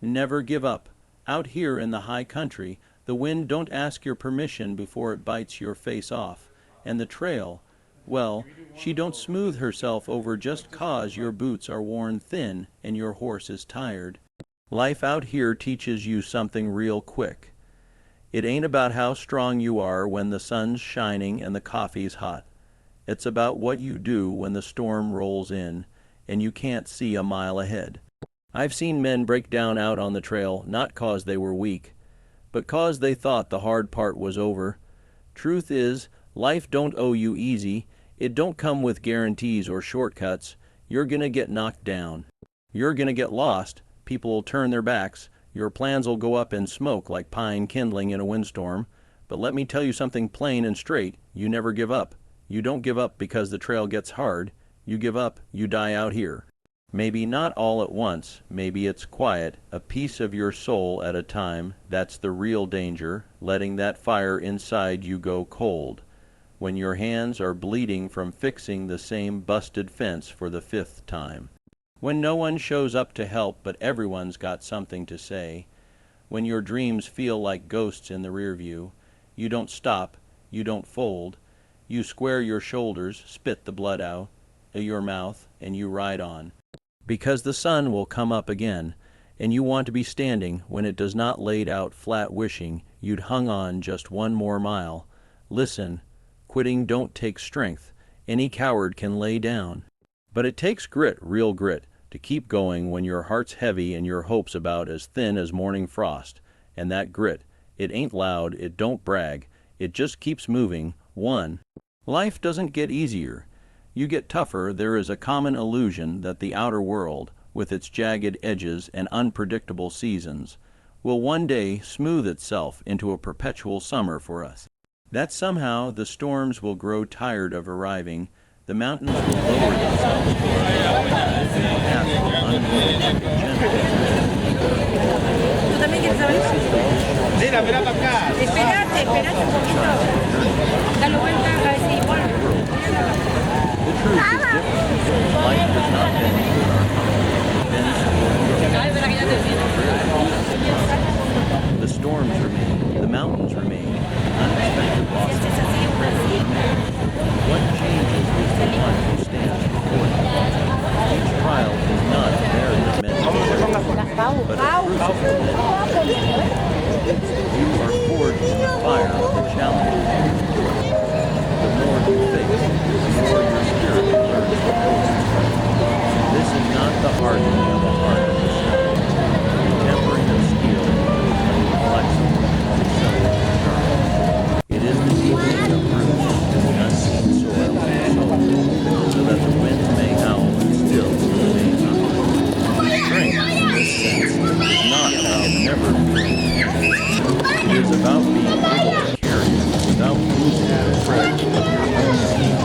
Never give up. Out here in the high country, the wind don't ask your permission before it bites your face off. And the trail, well, she don't smooth herself over just 'cause your boots are worn thin and your horse is tired. Life out here teaches you something real quick. It ain't about how strong you are when the sun's shining and the coffee's hot. It's about what you do when the storm rolls in and you can't see a mile ahead. I've seen men break down out on the trail not 'cause they were weak, but 'cause they thought the hard part was over. Truth is, life don't owe you easy. It don't come with guarantees or shortcuts. You're gonna get knocked down. You're gonna get lost. People will turn their backs. Your plans will go up in smoke like pine kindling in a windstorm. But let me tell you something plain and straight. You never give up. You don't give up because the trail gets hard. You give up, you die out here. Maybe not all at once. Maybe it's quiet, a piece of your soul at a time. That's the real danger, letting that fire inside you go cold. When your hands are bleeding from fixing the same busted fence for the 5th time. When no one shows up to help but everyone's got something to say. When your dreams feel like ghosts in the rear view. You don't stop, you don't fold. You square your shoulders, spit the blood out of your mouth, and you ride on. Because the sun will come up again, and you want to be standing when it does not laid out flat wishing you'd hung on just one more mile. Listen, quitting don't take strength. Any coward can lay down. But it takes grit, real grit, to keep going when your heart's heavy and your hopes about as thin as morning frost. And that grit, it ain't loud, it don't brag, it just keeps moving, one. Life doesn't get easier. You get tougher. There is a common illusion that the outer world, with its jagged edges and unpredictable seasons, will one day smooth itself into a perpetual summer for us. That somehow the storms will grow tired of arriving, the mountains will lower themselves to our level, and the path will unroll like a ¿Tú también quieres saber? Mira, mira para acá. Espérate un poquito. Dale vuelta a ver si vuelve. The truth is different. Life does not bend toward our comfort. It bends toward the storms remain, the mountains remain, unexpected losses remain. What changes is the one who stands before them. Each trial is not a barrier meant to break, but a crucible meant to shape. You are forged in the fire of the challenge. The more you face, the more your spirit learns to cope. This is not the hardening of a heart in the stone, the tempering of steel and the flexible and self-return. It is the deepening of roots in the unseen soil of the soul, so that the wind may howl and still remain upright. Strength, in this sense, is not about never feeling pain. It is about being able to carry it without losing the thread of your own being.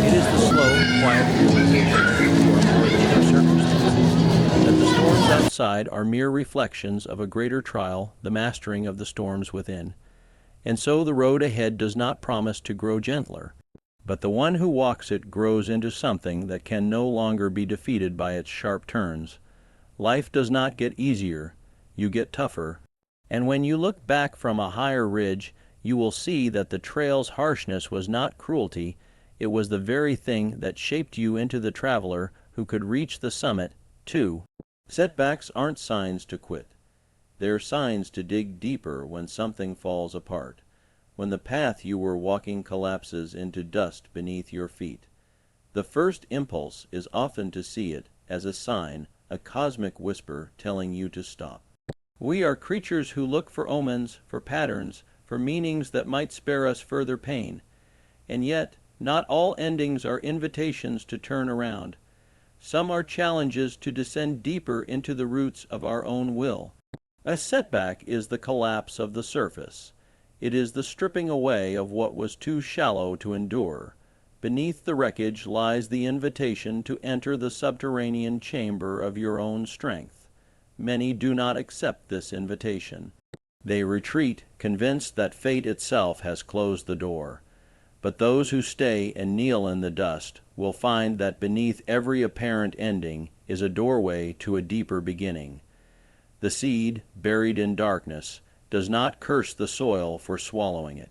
It is the slow, quiet realization that you are more than your circumstances, that the storms outside are mere reflections of a greater trial, the mastering of the storms within. And so the road ahead does not promise to grow gentler, but the one who walks it grows into something that can no longer be defeated by its sharp turns. Life does not get easier, you get tougher. And when you look back from a higher ridge, you will see that the trail's harshness was not cruelty, it was the very thing that shaped you into the traveler who could reach the summit, too. Setbacks aren't signs to quit. They're signs to dig deeper when something falls apart, when the path you were walking collapses into dust beneath your feet. The first impulse is often to see it as a sign, a cosmic whisper telling you to stop. We are creatures who look for omens, for patterns, for meanings that might spare us further pain. And yet, not all endings are invitations to turn around. Some are challenges to descend deeper into the roots of our own will. A setback is the collapse of the surface. It is the stripping away of what was too shallow to endure. Beneath the wreckage lies the invitation to enter the subterranean chamber of your own strength. Many do not accept this invitation. They retreat, convinced that fate itself has closed the door. But those who stay and kneel in the dust will find that beneath every apparent ending is a doorway to a deeper beginning. The seed, buried in darkness, does not curse the soil for swallowing it.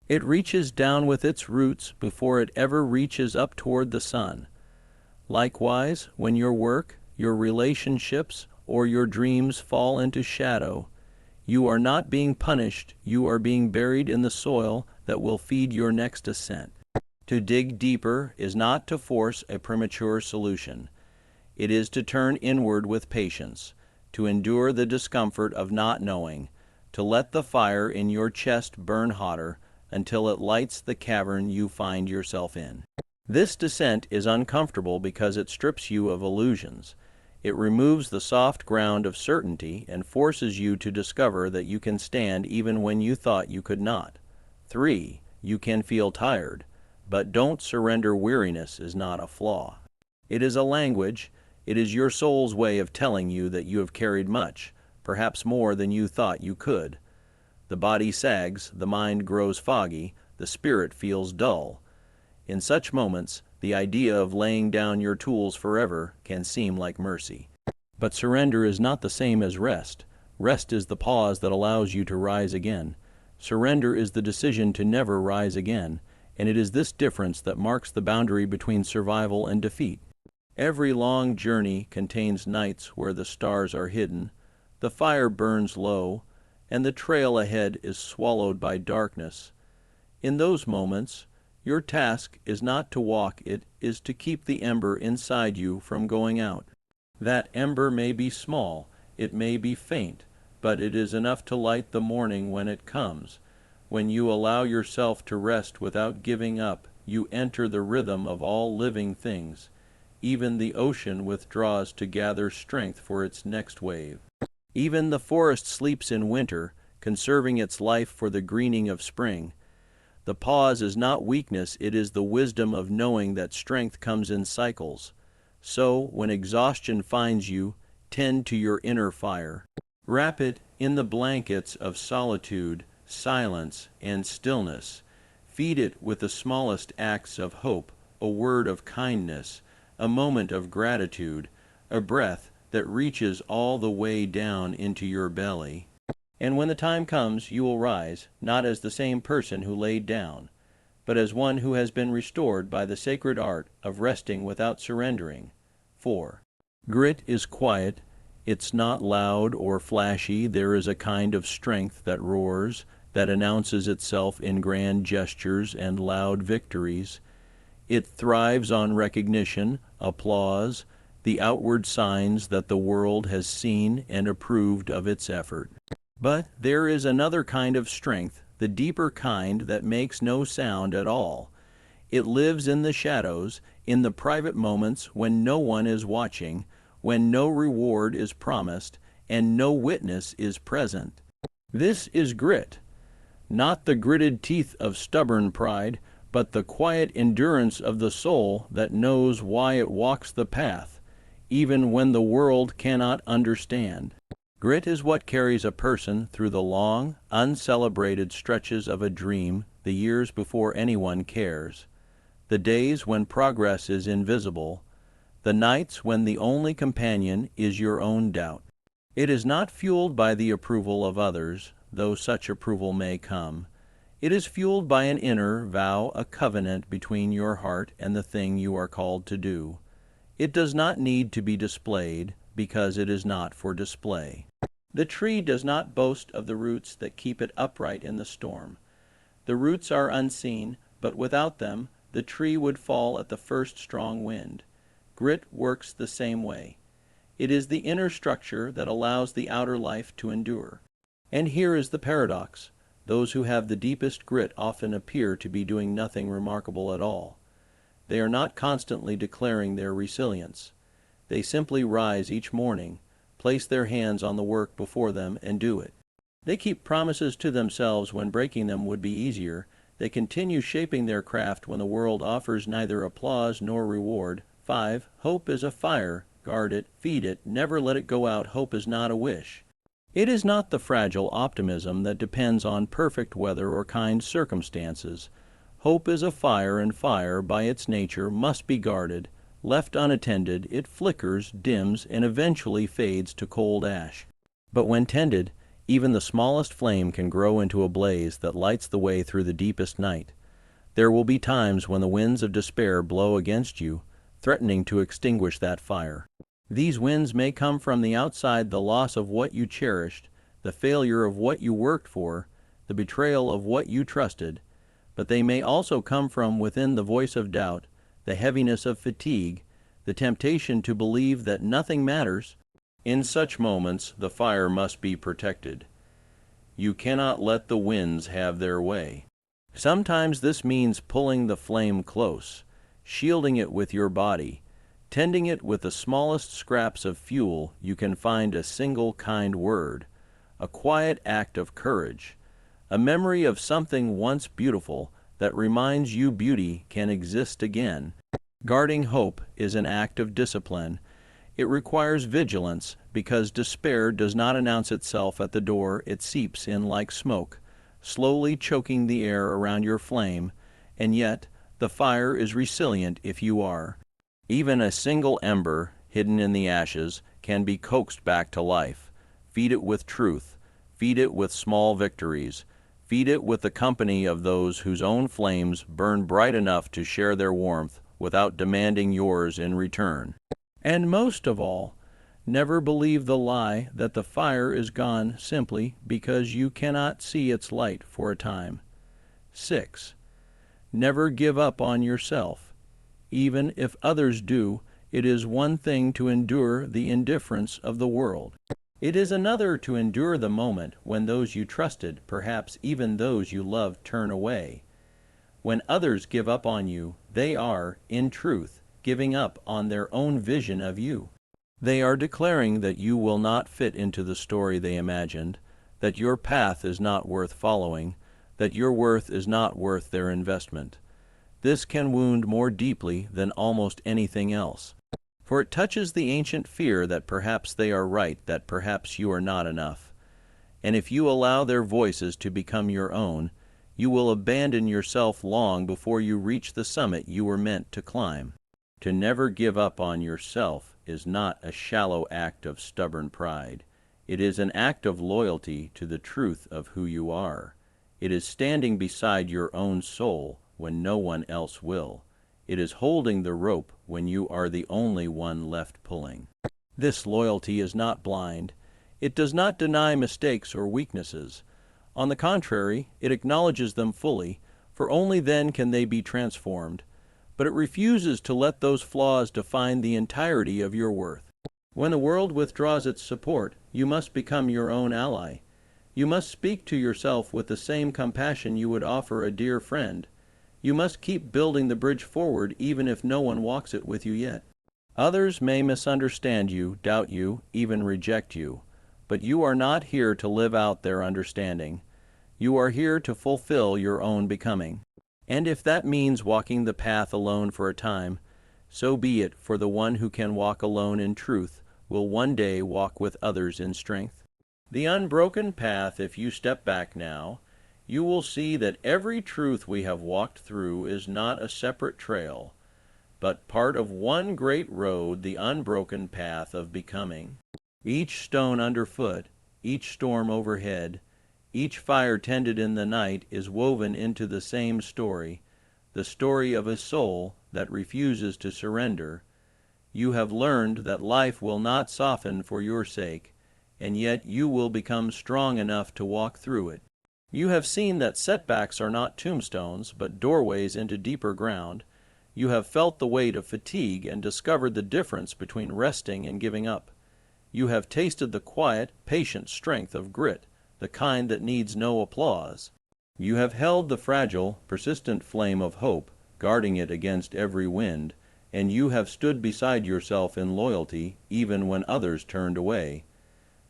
It reaches down with its roots before it ever reaches up toward the sun. Likewise, when your work, your relationships, or your dreams fall into shadow, you are not being punished, you are being buried in the soil that will feed your next ascent. To dig deeper is not to force a premature solution. It is to turn inward with patience, to endure the discomfort of not knowing, to let the fire in your chest burn hotter until it lights the cavern you find yourself in. This descent is uncomfortable because it strips you of illusions. It removes the soft ground of certainty and forces you to discover that you can stand even when you thought you could not. 3. You can feel tired, but don't surrender. Weariness is not a flaw. It is a language. It is your soul's way of telling you that you have carried much, perhaps more than you thought you could. The body sags, the mind grows foggy, the spirit feels dull. In such moments, the idea of laying down your tools forever can seem like mercy. But surrender is not the same as rest. Rest is the pause that allows you to rise again. Surrender is the decision to never rise again, and it is this difference that marks the boundary between survival and defeat. Every long journey contains nights where the stars are hidden, the fire burns low, and the trail ahead is swallowed by darkness. In those moments, your task is not to walk, it is to keep the ember inside you from going out. That ember may be small, it may be faint, but it is enough to light the morning when it comes. When you allow yourself to rest without giving up, you enter the rhythm of all living things. Even the ocean withdraws to gather strength for its next wave. Even the forest sleeps in winter, conserving its life for the greening of spring. The pause is not weakness, it is the wisdom of knowing that strength comes in cycles. So, when exhaustion finds you, tend to your inner fire. Wrap it in the blankets of solitude, silence, and stillness. Feed it with the smallest acts of hope, a word of kindness, a moment of gratitude, a breath that reaches all the way down into your belly. And when the time comes, you will rise, not as the same person who laid down, but as one who has been restored by the sacred art of resting without surrendering. 4. Grit is quiet. It's not loud or flashy. There is a kind of strength that roars, that announces itself in grand gestures and loud victories. It thrives on recognition, applause, the outward signs that the world has seen and approved of its effort. But there is another kind of strength, the deeper kind that makes no sound at all. It lives in the shadows, in the private moments when no one is watching, when no reward is promised, and no witness is present. This is grit, not the gritted teeth of stubborn pride, but the quiet endurance of the soul that knows why it walks the path, even when the world cannot understand. Grit is what carries a person through the long, uncelebrated stretches of a dream, the years before anyone cares, the days when progress is invisible, the nights when the only companion is your own doubt. It is not fueled by the approval of others, though such approval may come. It is fueled by an inner vow, a covenant between your heart and the thing you are called to do. It does not need to be displayed, because it is not for display. The tree does not boast of the roots that keep it upright in the storm. The roots are unseen, but without them, the tree would fall at the first strong wind. Grit works the same way. It is the inner structure that allows the outer life to endure. And here is the paradox. Those who have the deepest grit often appear to be doing nothing remarkable at all. They are not constantly declaring their resilience. They simply rise each morning, place their hands on the work before them, and do it. They keep promises to themselves when breaking them would be easier. They continue shaping their craft when the world offers neither applause nor reward. 5. Hope is a fire. Guard it, feed it, never let it go out. Hope is not a wish. It is not the fragile optimism that depends on perfect weather or kind circumstances. Hope is a fire, and fire, by its nature, must be guarded. Left unattended, it flickers, dims, and eventually fades to cold ash. But when tended, even the smallest flame can grow into a blaze that lights the way through the deepest night. There will be times when the winds of despair blow against you, threatening to extinguish that fire. These winds may come from the outside, the loss of what you cherished, the failure of what you worked for, the betrayal of what you trusted, but they may also come from within, the voice of doubt, the heaviness of fatigue, the temptation to believe that nothing matters. In such moments, the fire must be protected. You cannot let the winds have their way. Sometimes this means pulling the flame close, shielding it with your body, tending it with the smallest scraps of fuel you can find, a single kind word, a quiet act of courage, a memory of something once beautiful that reminds you beauty can exist again. Guarding hope is an act of discipline. It requires vigilance because despair does not announce itself at the door. It seeps in like smoke, slowly choking the air around your flame, and yet the fire is resilient if you are. Even a single ember hidden in the ashes can be coaxed back to life. Feed it with truth. Feed it with small victories. Feed it with the company of those whose own flames burn bright enough to share their warmth without demanding yours in return. And most of all, never believe the lie that the fire is gone simply because you cannot see its light for a time. 6. Never give up on yourself. Even if others do, it is one thing to endure the indifference of the world. It is another to endure the moment when those you trusted, perhaps even those you loved, turn away. When others give up on you, they are, in truth, giving up on their own vision of you. They are declaring that you will not fit into the story they imagined, that your path is not worth following, that your worth is not worth their investment. This can wound more deeply than almost anything else, for it touches the ancient fear that perhaps they are right, that perhaps you are not enough. And if you allow their voices to become your own, you will abandon yourself long before you reach the summit you were meant to climb. To never give up on yourself is not a shallow act of stubborn pride. It is an act of loyalty to the truth of who you are. It is standing beside your own soul when no one else will. It is holding the rope when you are the only one left pulling. This loyalty is not blind. It does not deny mistakes or weaknesses. On the contrary, it acknowledges them fully, for only then can they be transformed. But it refuses to let those flaws define the entirety of your worth. When the world withdraws its support, you must become your own ally. You must speak to yourself with the same compassion you would offer a dear friend. You must keep building the bridge forward even if no one walks it with you yet. Others may misunderstand you, doubt you, even reject you, but you are not here to live out their understanding. You are here to fulfill your own becoming. And if that means walking the path alone for a time, so be it, for the one who can walk alone in truth will one day walk with others in strength. The unbroken path, if you step back now, you will see that every truth we have walked through is not a separate trail, but part of one great road, the unbroken path of becoming. Each stone underfoot, each storm overhead, each fire tended in the night is woven into the same story, the story of a soul that refuses to surrender. You have learned that life will not soften for your sake, and yet you will become strong enough to walk through it. You have seen that setbacks are not tombstones, but doorways into deeper ground. You have felt the weight of fatigue and discovered the difference between resting and giving up. You have tasted the quiet, patient strength of grit, the kind that needs no applause. You have held the fragile, persistent flame of hope, guarding it against every wind, and you have stood beside yourself in loyalty even when others turned away.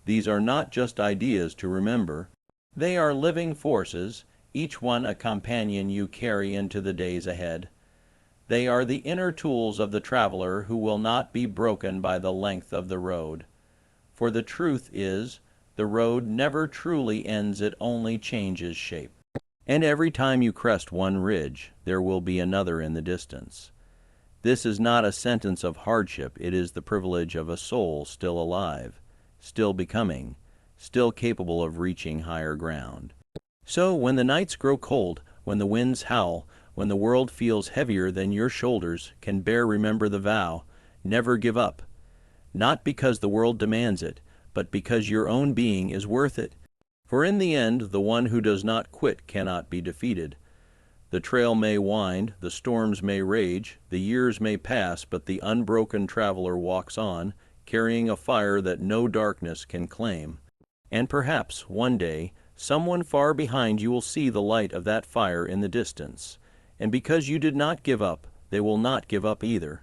These are not just ideas to remember. They are living forces, each one a companion you carry into the days ahead. They are the inner tools of the traveler who will not be broken by the length of the road. For the truth is, the road never truly ends, it only changes shape. And every time you crest one ridge, there will be another in the distance. This is not a sentence of hardship, it is the privilege of a soul still alive, still becoming, still capable of reaching higher ground. So when the nights grow cold, when the winds howl, when the world feels heavier than your shoulders can bear, remember the vow, never give up. Not because the world demands it, but because your own being is worth it. For in the end, the one who does not quit cannot be defeated. The trail may wind, the storms may rage, the years may pass, but the unbroken traveler walks on, carrying a fire that no darkness can claim. And perhaps, one day, someone far behind you will see the light of that fire in the distance. And because you did not give up, they will not give up either.